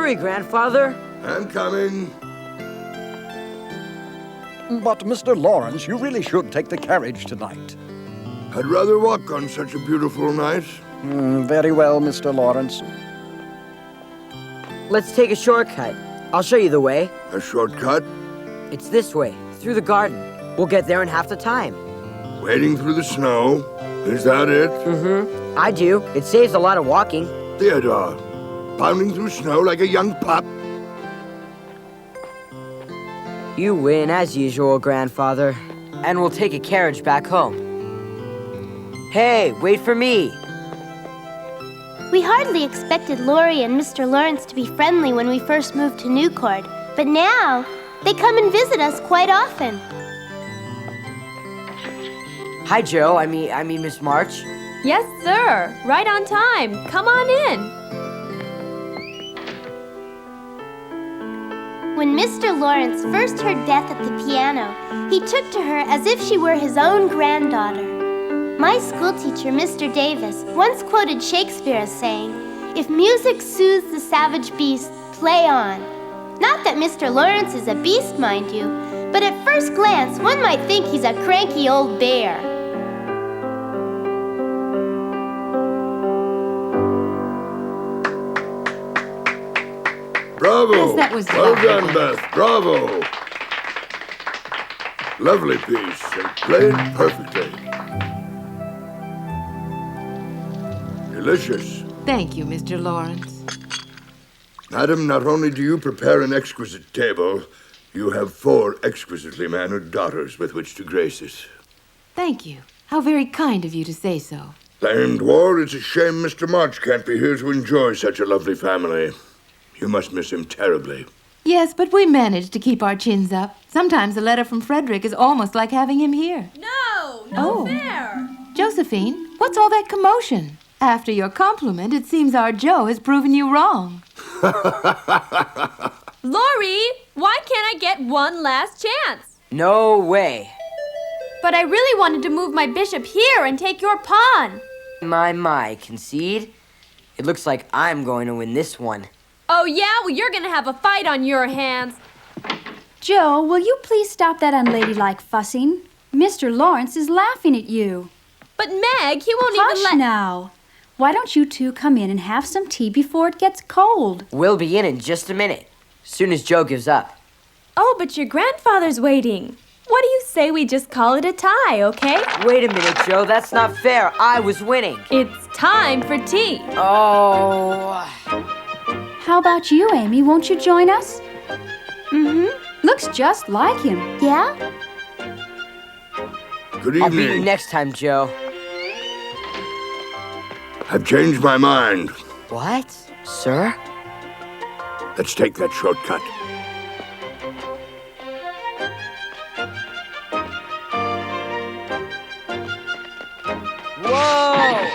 hurry, Grandfather. I'm coming. But, Mr. Lawrence, you really should take the carriage tonight. I'd rather walk on such a beautiful night. Very well, Mr. Lawrence. Let's take a shortcut. I'll show you the way. A shortcut? It's this way, through the garden. We'll get there in half the time. Wading through the snow? Is that it? Mm-hmm. I do. It saves a lot of walking. Theodore, bounding through snow like a young pup. You win, as usual, Grandfather. And we'll take a carriage back home. Hey, wait for me. We hardly expected Laurie and Mr. Lawrence to be friendly when we first moved to Newcourt, but now they come and visit us quite often. Hi, Joe. I mean, Miss March. Yes, sir. Right on time. Come on in. When Mr. Lawrence first heard Beth at the piano, he took to her as if she were his own granddaughter. My schoolteacher, Mr. Davis, once quoted Shakespeare as saying, "If music soothes the savage beast, play on." Not that Mr. Lawrence is a beast, mind you, but at first glance, one might think he's a cranky old bear. Bravo! Yes, that was well lovely. done, Beth. Bravo! Lovely piece, and played perfectly. Delicious. Thank you, Mr. Lawrence. Madam, not only do you prepare an exquisite table, you have 4 exquisitely mannered daughters with which to grace it. Thank you. How very kind of you to say so. Blamed War, it's a shame Mr. March can't be here to enjoy such a lovely family. You must miss him terribly. Yes, but we managed to keep our chins up. Sometimes a letter from Friedrich is almost like having him here. No fair. Josephine, what's all that commotion? After your compliment, it seems our Joe has proven you wrong. Laurie, why can't I get one last chance? No way. But I really wanted to move my bishop here and take your pawn. My, concede? It looks like I'm going to win this one. Oh, yeah? Well, you're going to have a fight on your hands. Joe, will you please stop that unladylike fussing? Mr. Lawrence is laughing at you. But Meg, he won't even Hush let... now. Why don't you two come in and have some tea before it gets cold? We'll be in just a minute, soon as Joe gives up. Oh, but your grandfather's waiting. What do you say we just call it a tie, okay? Wait a minute, Joe. That's not fair. I was winning. It's time for tea. Oh... How about you, Amy? Won't you join us? Mm-hmm. Looks just like him. Yeah? Good evening. I'll beat you next time, Joe. I've changed my mind. What? Sir? Let's take that shortcut. Whoa!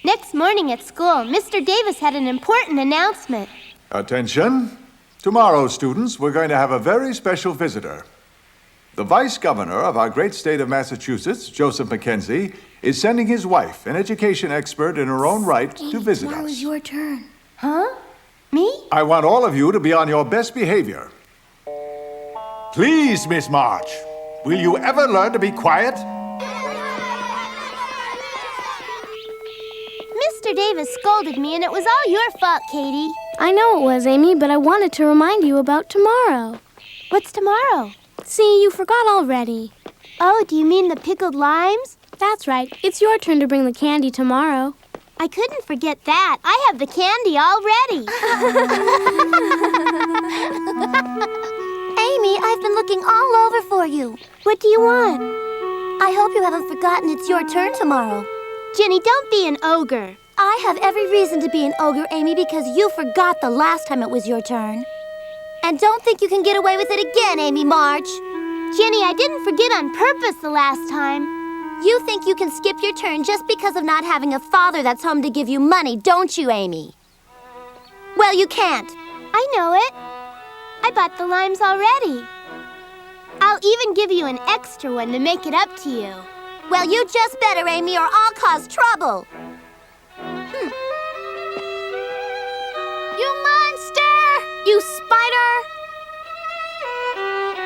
Next morning at school, Mr. Davis had an important announcement. Attention. Tomorrow, students, we're going to have a very special visitor. The Vice Governor of our great state of Massachusetts, Joseph Mackenzie, is sending his wife, an education expert in her own right, to visit us. Tomorrow is your turn. Huh? Me? I want all of you to be on your best behavior. Please, Miss March, will you ever learn to be quiet? Mr. Davis scolded me, and it was all your fault, Katie. I know it was, Amy, but I wanted to remind you about tomorrow. What's tomorrow? See, you forgot already. Oh, do you mean the pickled limes? That's right. It's your turn to bring the candy tomorrow. I couldn't forget that. I have the candy already. Amy, I've been looking all over for you. What do you want? I hope you haven't forgotten it's your turn tomorrow. Jenny, don't be an ogre. I have every reason to be an ogre, Amy, because you forgot the last time it was your turn. And don't think you can get away with it again, Amy March. Jenny, I didn't forget on purpose the last time. You think you can skip your turn just because of not having a father that's home to give you money, don't you, Amy? Well, you can't. I know it. I bought the limes already. I'll even give you an extra one to make it up to you. Well, you just better, Amy, or I'll cause trouble.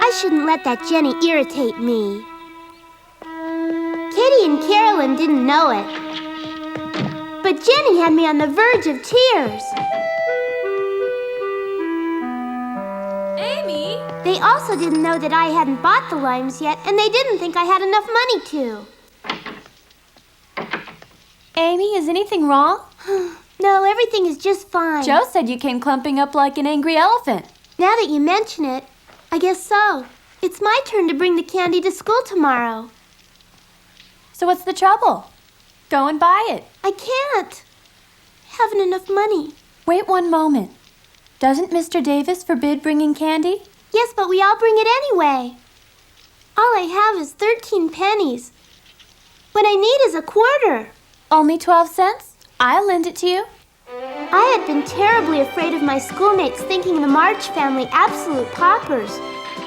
I shouldn't let that Jenny irritate me. Kitty and Carolyn didn't know it, but Jenny had me on the verge of tears. Amy! They also didn't know that I hadn't bought the limes yet, and they didn't think I had enough money to. Amy, is anything wrong? No, everything is just fine. Joe said you came clumping up like an angry elephant. Now that you mention it, I guess so. It's my turn to bring the candy to school tomorrow. So what's the trouble? Go and buy it. I can't. Haven't enough money. Wait one moment. Doesn't Mr. Davis forbid bringing candy? Yes, but we all bring it anyway. All I have is 13 pennies. What I need is a quarter. Only 12 cents? I'll lend it to you. I had been terribly afraid of my schoolmates thinking the March family absolute paupers.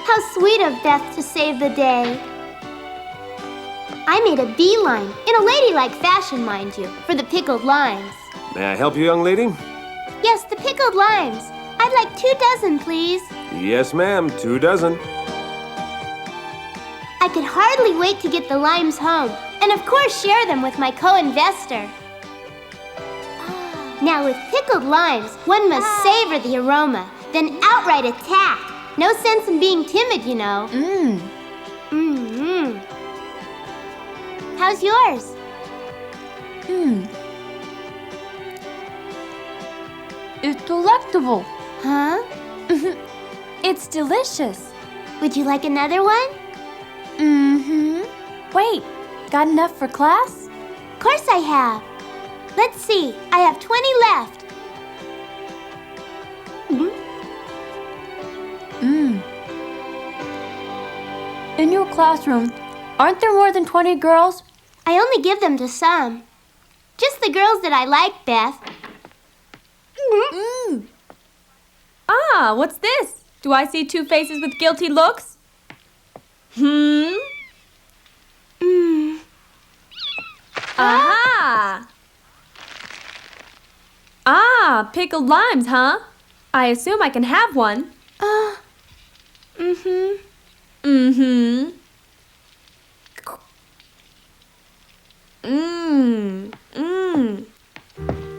How sweet of Beth to save the day. I made a beeline, in a ladylike fashion, mind you, for the pickled limes. May I help you, young lady? Yes, the pickled limes. I'd like 2 dozen, please. Yes, ma'am, 2 dozen. I could hardly wait to get the limes home, and of course share them with my co-investor. Now with pickled limes, one must savor the aroma, then outright attack. No sense in being timid, you know. How's yours? It's delectable. Huh? It's delicious. Would you like another one? Wait, got enough for class? Of course I have. Let's see, I have 20 left. In your classroom, aren't there more than 20 girls? I only give them to some. Just the girls that I like, Beth. Ah, what's this? Do I see 2 faces with guilty looks? Aha! Ah, pickled limes, huh? I assume I can have one.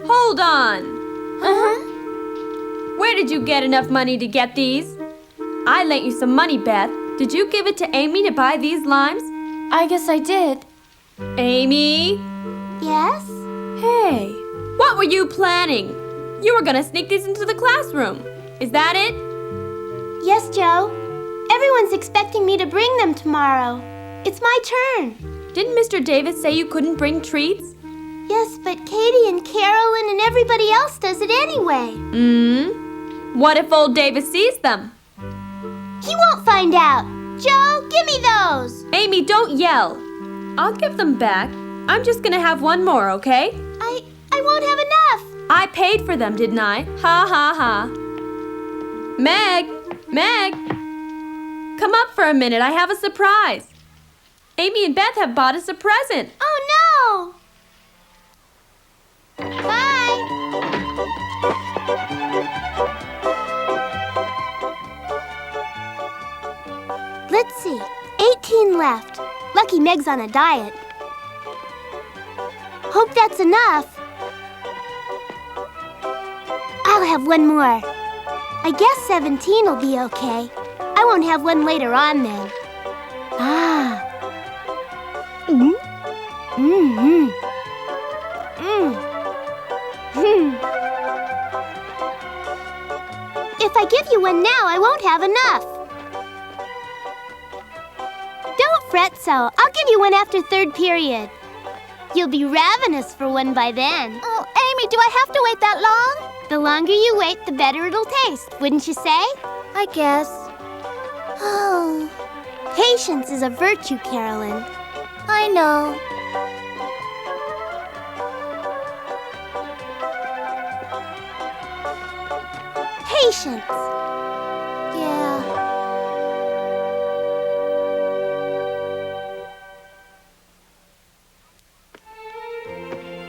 Hold on. Where did you get enough money to get these? I lent you some money, Beth. Did you give it to Amy to buy these limes? I guess I did. Amy? Yes? Hey, what were you planning? You were gonna sneak these into the classroom. Is that it? Yes, Joe. Everyone's expecting me to bring them tomorrow. It's my turn. Didn't Mr. Davis say you couldn't bring treats? Yes, but Katie and Carolyn and everybody else does it anyway. What if old Davis sees them? He won't find out. Joe, give me those. Amy, don't yell. I'll give them back. I'm just gonna have one more, okay? I won't have enough. I paid for them, didn't I? Ha ha ha. Meg! Come up for a minute. I have a surprise. Amy and Beth have bought us a present. Oh, no! Bye! Let's see. 18 left. Lucky Meg's on a diet. Hope that's enough. I'll have one more. I guess 17 will be okay. I won't have one later on then. If I give you one now, I won't have enough. Don't fret so. I'll give you one after 3rd period. You'll be ravenous for one by then. Oh, Amy, do I have to wait that long? The longer you wait, the better it'll taste, wouldn't you say? I guess. Oh, Patience is a virtue, Carolyn. I know. Patience. Yeah.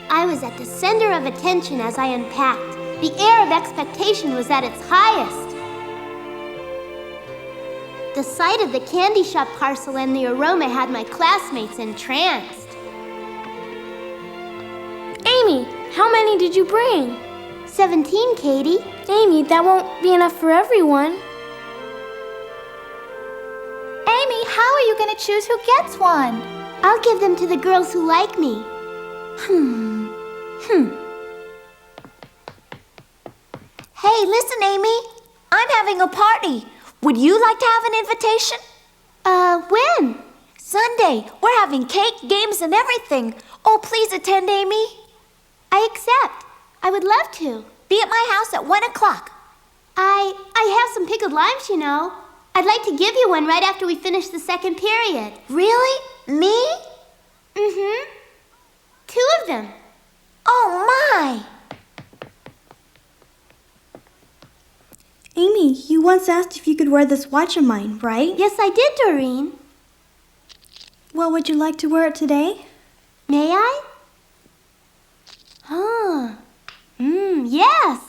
I was at the center of attention as I unpacked. The air of expectation was at its highest. The The sight of the candy shop parcel and the aroma had my classmates entranced. Amy, how many did you bring? 17, Katie. Amy, that won't be enough for everyone. Amy, how are you going to choose who gets one? I'll give them to the girls who like me. Hey, listen, Amy. I'm having a party. Would you like to have an invitation? When? Sunday. We're having cake, games, and everything. Oh, please attend, Amy. I accept. I would love to. Be at my house at 1 o'clock. I have some pickled limes, you know. I'd like to give you one right after we finish the second period. Really? Me? Mm-hmm. 2 of them. Oh, my. Amy, you once asked if you could wear this watch of mine, right? Yes, I did, Doreen. Well, would you like to wear it today? May I? Yes.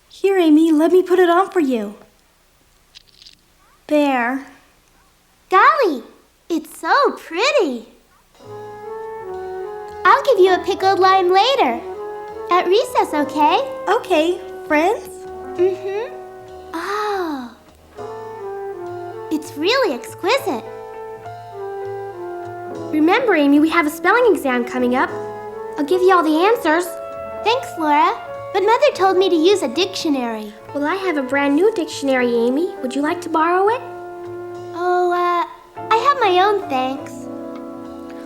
Here, Amy, let me put it on for you. There. Golly, it's so pretty. I'll give you a pickled lime later. At recess, okay? Okay, friends? Mm-hmm. Oh. It's really exquisite. Remember, Amy, we have a spelling exam coming up. I'll give you all the answers. Thanks, Laura. But Mother told me to use a dictionary. Well, I have a brand new dictionary, Amy. Would you like to borrow it? Oh, I have my own, thanks.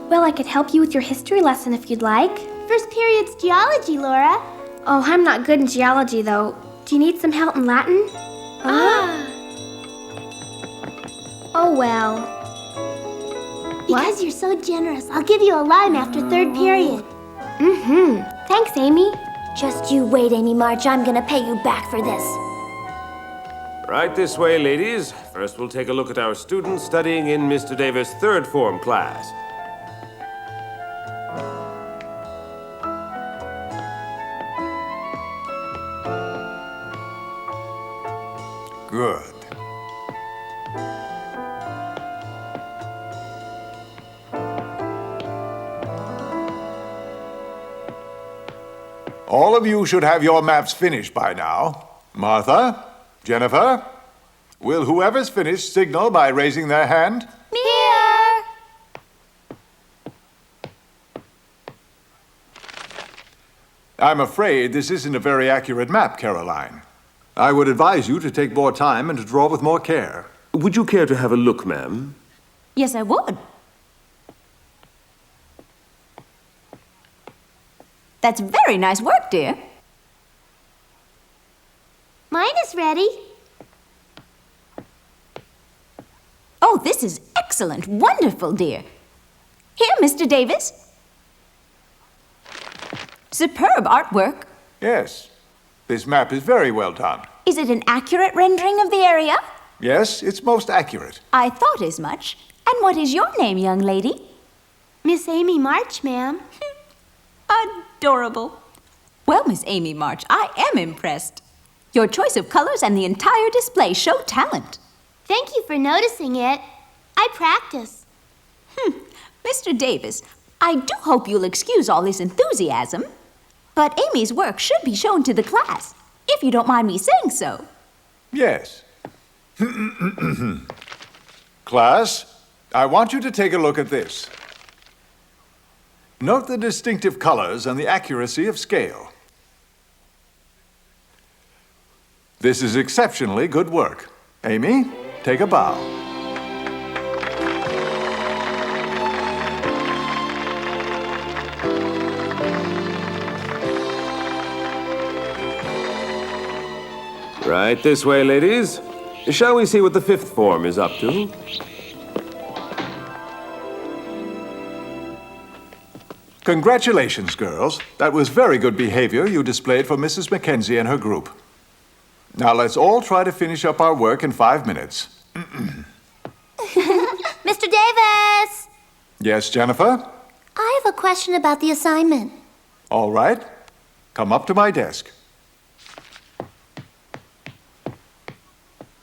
Well, I could help you with your history lesson if you'd like. First period's geology, Laura. Oh, I'm not good in geology, though. Do you need some help in Latin? Oh, well. Because you're so generous, I'll give you a lime after third period. Mm-hmm. Thanks, Amy. Just you wait, Amy March. I'm going to pay you back for this. Right this way, ladies. First, we'll take a look at our students studying in Mr. Davis' third form class. Good. All of you should have your maps finished by now. Martha, Jennifer, will whoever's finished signal by raising their hand? Here! I'm afraid this isn't a very accurate map, Caroline. I would advise you to take more time and to draw with more care. Would you care to have a look, ma'am? Yes, I would. That's very nice work, dear. Mine is ready. Oh, this is excellent. Wonderful, dear. Here, Mr. Davis. Superb artwork. Yes, this map is very well done. Is it an accurate rendering of the area? Yes, it's most accurate. I thought as much. And what is your name, young lady? Miss Amy March, ma'am. Adorable. Well, Miss Amy March, I am impressed. Your choice of colors and the entire display show talent. Thank you for noticing it. I practice. Mr. Davis, I do hope you'll excuse all this enthusiasm, but Amy's work should be shown to the class, if you don't mind me saying so. Yes. Class, I want you to take a look at this. Note the distinctive colors and the accuracy of scale. This is exceptionally good work. Amy, take a bow. Right this way, ladies. Shall we see what the fifth form is up to? Congratulations, girls. That was very good behavior you displayed for Mrs. Mackenzie and her group. Now let's all try to finish up our work in 5 minutes. Mr. Davis! Yes, Jennifer? I have a question about the assignment. All right. Come up to my desk.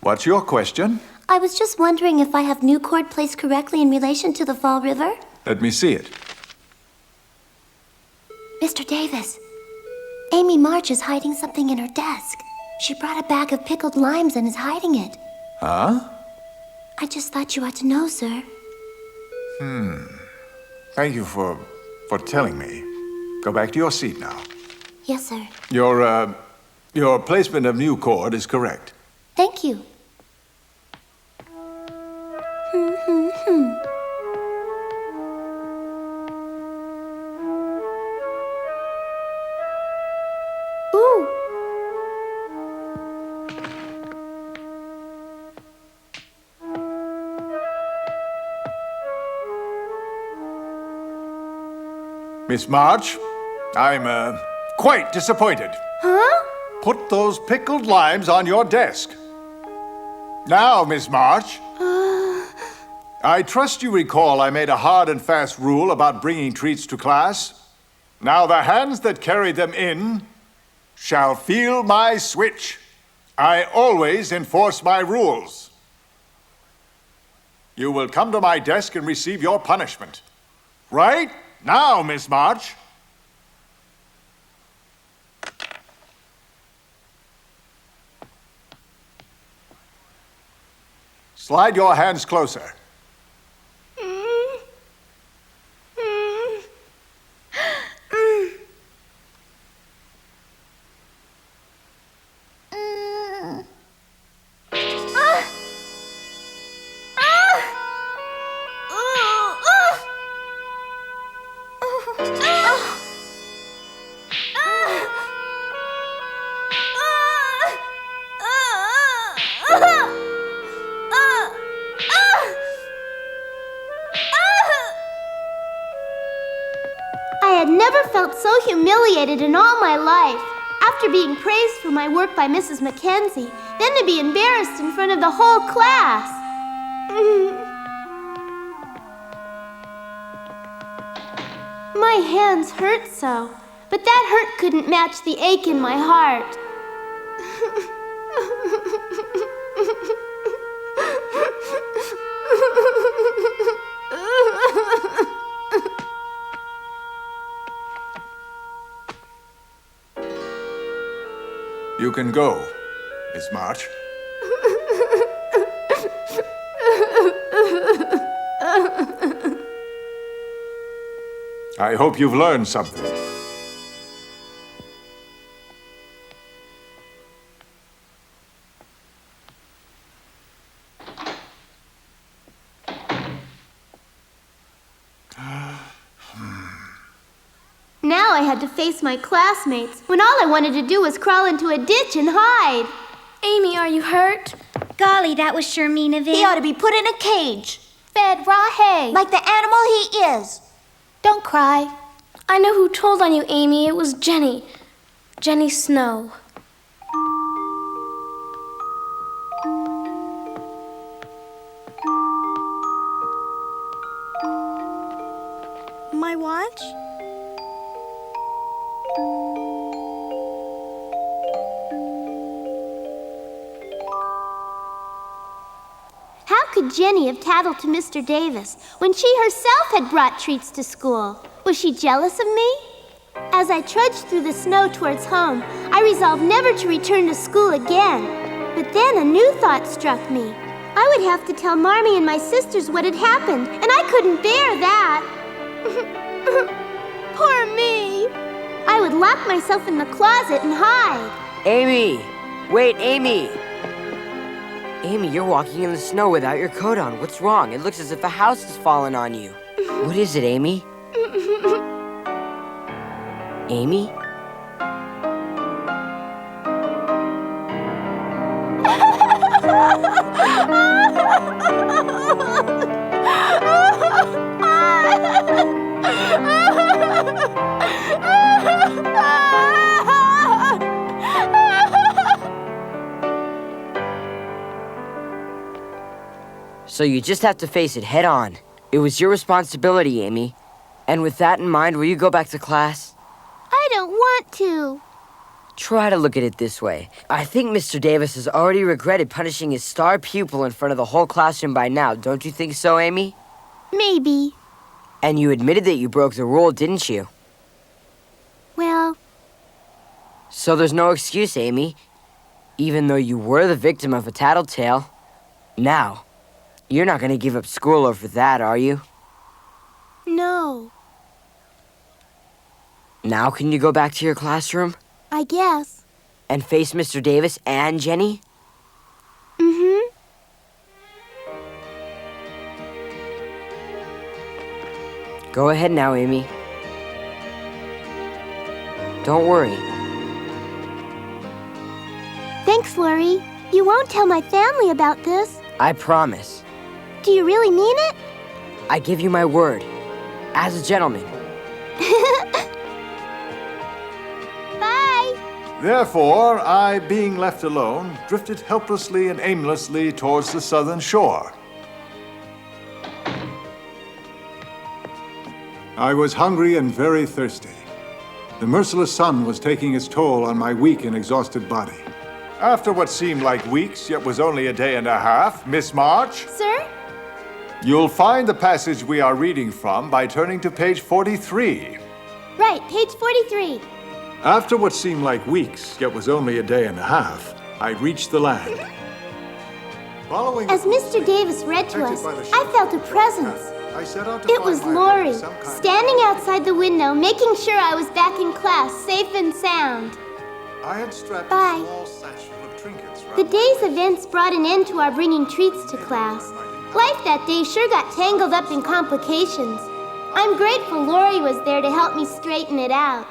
What's your question? I was just wondering if I have new cord placed correctly in relation to the Fall River. Let me see it. Mr. Davis, Amy March is hiding something in her desk. She brought a bag of pickled limes and is hiding it. Huh? I just thought you ought to know, sir. Thank you for telling me. Go back to your seat now. Yes, sir. Your placement of new cord is correct. Thank you. Ooh. Miss March, I'm quite disappointed. Huh? Put those pickled limes on your desk. Now, Miss March. I trust you recall I made a hard and fast rule about bringing treats to class. Now the hands that carry them in shall feel my switch. I always enforce my rules. You will come to my desk and receive your punishment. Right now, Miss March. Slide your hands closer. I had never felt so humiliated in all my life. After being praised for my work by Mrs. Mackenzie, then to be embarrassed in front of the whole class. My hands hurt so, but that hurt couldn't match the ache in my heart. You can go, Miss March. I hope you've learned something. Now I had to face my classmates when all I wanted to do was crawl into a ditch and hide. Amy, are you hurt? Golly, that was sure mean of him. He ought to be put in a cage. Fed raw hay. Like the animal he is. Don't cry. I know who told on you, Amy. It was Jenny. Jenny Snow. My watch? How could Jenny have tattled to Mr. Davis when she herself had brought treats to school? Was she jealous of me? As I trudged through the snow towards home, I resolved never to return to school again. But then a new thought struck me. I would have to tell Marmee and my sisters what had happened, and I couldn't bear that. Poor me. I would lock myself in the closet and hide. Amy! Wait, Amy! Amy, you're walking in the snow without your coat on. What's wrong? It looks as if a house has fallen on you. What is it, Amy? Amy? So you just have to face it head on. It was your responsibility, Amy. And with that in mind, will you go back to class? I don't want to. Try to look at it this way. I think Mr. Davis has already regretted punishing his star pupil in front of the whole classroom by now. Don't you think so, Amy? Maybe. And you admitted that you broke the rule, didn't you? Well... So there's no excuse, Amy. Even though you were the victim of a tattletale. Now, you're not going to give up school over that, are you? No. Now can you go back to your classroom? I guess. And face Mr. Davis and Jenny? Mm-hmm. Go ahead now, Amy. Don't worry. Thanks, Laurie. You won't tell my family about this. I promise. Do you really mean it? I give you my word. As a gentleman. Bye. Therefore, I, being left alone, drifted helplessly and aimlessly towards the southern shore. I was hungry and very thirsty. The merciless sun was taking its toll on my weak and exhausted body. After what seemed like weeks, yet was only a day and a half, Miss March? Sir? You'll find the passage we are reading from by turning to page 43. Right, page 43. After what seemed like weeks, yet was only a day and a half, I reached the land. Following As Mr. Davis read to us, I felt a presence. It was Laurie, standing outside the window, making sure I was back in class, safe and sound. I had strapped Bye. a small satchel of trinkets The day's events brought an end to our bringing treats to class. Life that day sure got tangled up in complications. I'm grateful Laurie was there to help me straighten it out.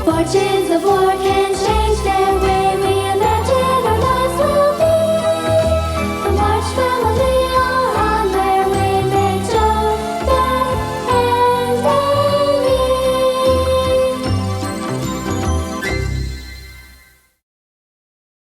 Fortunes of